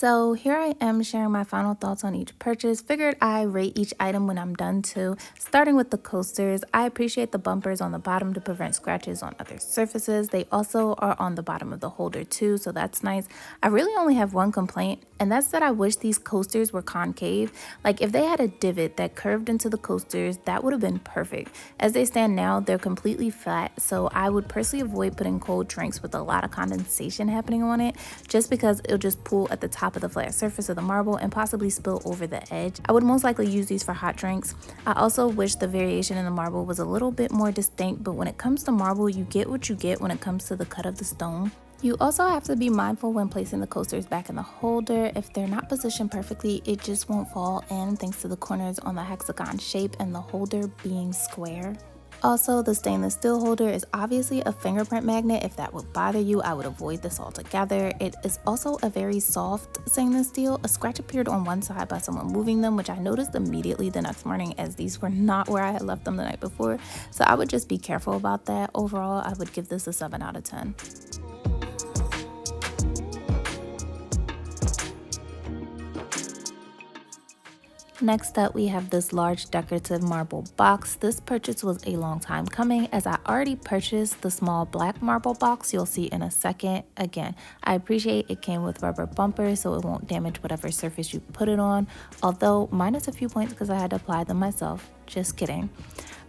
So here I am sharing my final thoughts on each purchase. Figured I rate each item when I'm done too. Starting with the coasters, I appreciate the bumpers on the bottom to prevent scratches on other surfaces. They also are on the bottom of the holder too, so that's nice. I really only have one complaint, and that's that I wish these coasters were concave. Like if they had a divot that curved into the coasters, that would have been perfect. As they stand now, they're completely flat, so I would personally avoid putting cold drinks with a lot of condensation happening on it, just because it'll just pool at the top of the flat surface of the marble and possibly spill over the edge. I would most likely use these for hot drinks. I also wish the variation in the marble was a little bit more distinct, but when it comes to marble, you get what you get when it comes to the cut of the stone. You also have to be mindful when placing the coasters back in the holder. If they're not positioned perfectly, it just won't fall in thanks to the corners on the hexagon shape and the holder being square. Also, the stainless steel holder is obviously a fingerprint magnet. If that would bother you, I would avoid this altogether. It is also a very soft stainless steel. A scratch appeared on one side by someone moving them, which I noticed immediately the next morning, as these were not where I had left them the night before. So I would just be careful about that. Overall, I would give this a 7 out of 10. Next up, we have this large decorative marble box. This purchase was a long time coming, as I already purchased the small black marble box you'll see in a second. Again, I appreciate it came with rubber bumpers so it won't damage whatever surface you put it on, although minus a few points because I had to apply them myself. Just kidding.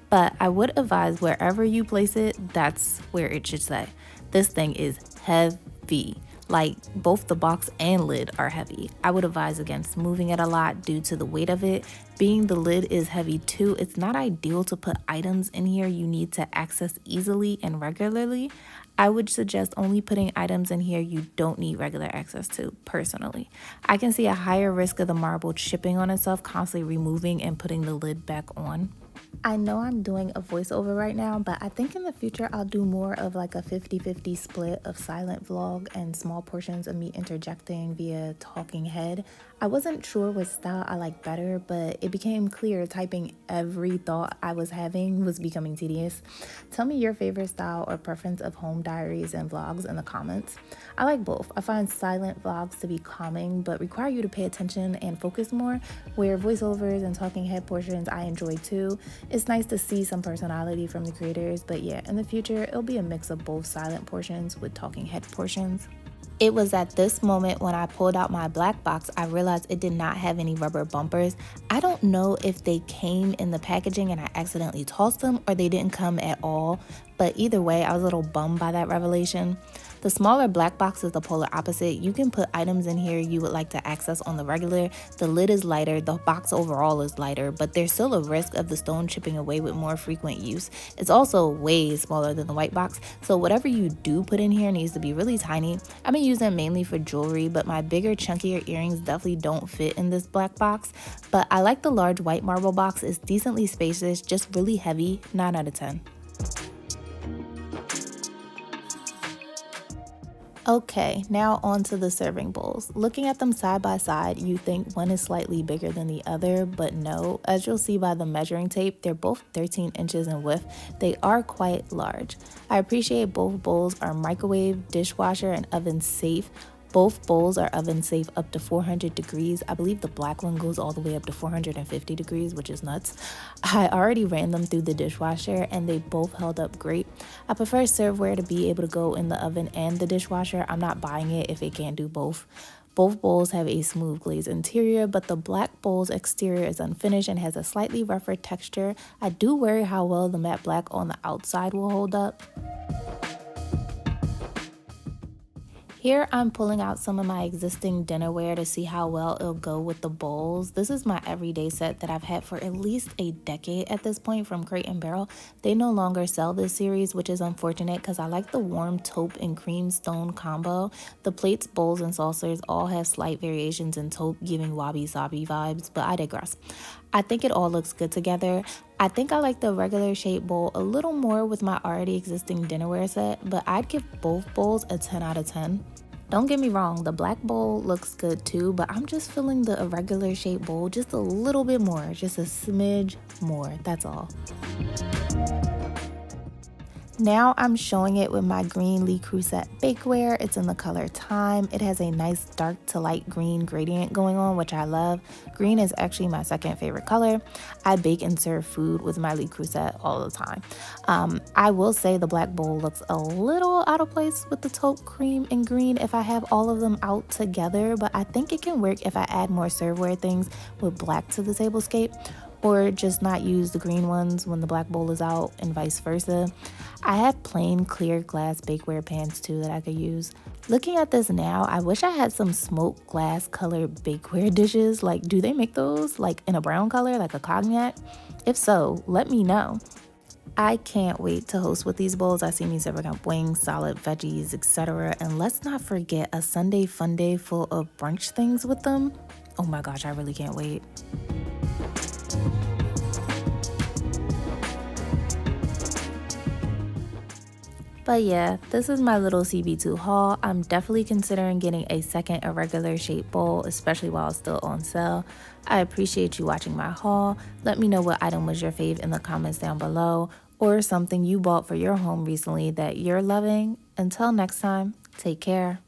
But I would advise wherever you place it, that's where it should say. This thing is heavy. Like, both the box and lid are heavy. I would advise against moving it a lot due to the weight of it. Being the lid is heavy too, it's not ideal to put items in here you need to access easily and regularly. I would suggest only putting items in here you don't need regular access to, personally. I can see a higher risk of the marble chipping on itself, constantly removing and putting the lid back on. I know I'm doing a voiceover right now, but I think in the future I'll do more of like a 50-50 split of silent vlog and small portions of me interjecting via talking head. I wasn't sure what style I like better, but it became clear typing every thought I was having was becoming tedious. Tell me your favorite style or preference of home diaries and vlogs in the comments. I like both. I find silent vlogs to be calming, but require you to pay attention and focus more, where voiceovers and talking head portions I enjoy too. It's nice to see some personality from the creators, but yeah, in the future, it'll be a mix of both silent portions with talking head portions. It was at this moment when I pulled out my black box, I realized it did not have any rubber bumpers. I don't know if they came in the packaging and I accidentally tossed them or they didn't come at all, but either way, I was a little bummed by that revelation. The smaller black box is the polar opposite. You can put items in here you would like to access on the regular. The lid is lighter, the box overall is lighter, but there's still a risk of the stone chipping away with more frequent use. It's also way smaller than the white box, so whatever you do put in here needs to be really tiny. I've been using it mainly for jewelry, but my bigger, chunkier earrings definitely don't fit in this black box. But I like the large white marble box. It's decently spacious, just really heavy. 9 out of 10. Okay, now on to the serving bowls. Looking at them side by side, you think one is slightly bigger than the other, but no. As you'll see by the measuring tape, they're both 13 inches in width. They are quite large. I appreciate both bowls are microwave, dishwasher, and oven safe. Both bowls are oven safe up to 400 degrees. I believe the black one goes all the way up to 450 degrees, which is nuts. I already ran them through the dishwasher and they both held up great. I prefer serveware to be able to go in the oven and the dishwasher. I'm not buying it if it can't do both. Both bowls have a smooth glazed interior, but the black bowl's exterior is unfinished and has a slightly rougher texture. I do worry how well the matte black on the outside will hold up. Here I'm pulling out some of my existing dinnerware to see how well it'll go with the bowls. This is my everyday set that I've had for at least a decade at this point from Crate and Barrel. They no longer sell this series, which is unfortunate because I like the warm taupe and cream stone combo. The plates, bowls, and saucers all have slight variations in taupe, giving wabi-sabi vibes, but I digress. I think it all looks good together. I think I like the regular shaped bowl a little more with my already existing dinnerware set, but I'd give both bowls a 10 out of 10. Don't get me wrong, the black bowl looks good too, but I'm just feeling the irregular shaped bowl just a little bit more, just a smidge more, that's all. Now I'm showing it with my green Le Creuset bakeware. It's in the color Thyme. It has a nice dark to light green gradient going on, which I love. Green is actually my second favorite color. I bake and serve food with my Le Creuset all the time. I will say the black bowl looks a little out of place with the taupe cream and green if I have all of them out together, but I think it can work if I add more serveware things with black to the tablescape, or just not use the green ones when the black bowl is out and vice versa. I have plain clear glass bakeware pans too that I could use. Looking at this now, I wish I had some smoked glass colored bakeware dishes. Like, do they make those like in a brown color, like a cognac? If so, let me know. I can't wait to host with these bowls. I see me serving up wings, salad, veggies, etc. And let's not forget a Sunday fun day full of brunch things with them. Oh my gosh, I really can't wait. But yeah, this is my little CB2 haul. I'm definitely considering getting a second irregular shaped bowl, especially while it's still on sale. I appreciate you watching my haul. Let me know what item was your fave in the comments down below, or something you bought for your home recently that you're loving. Until next time, take care.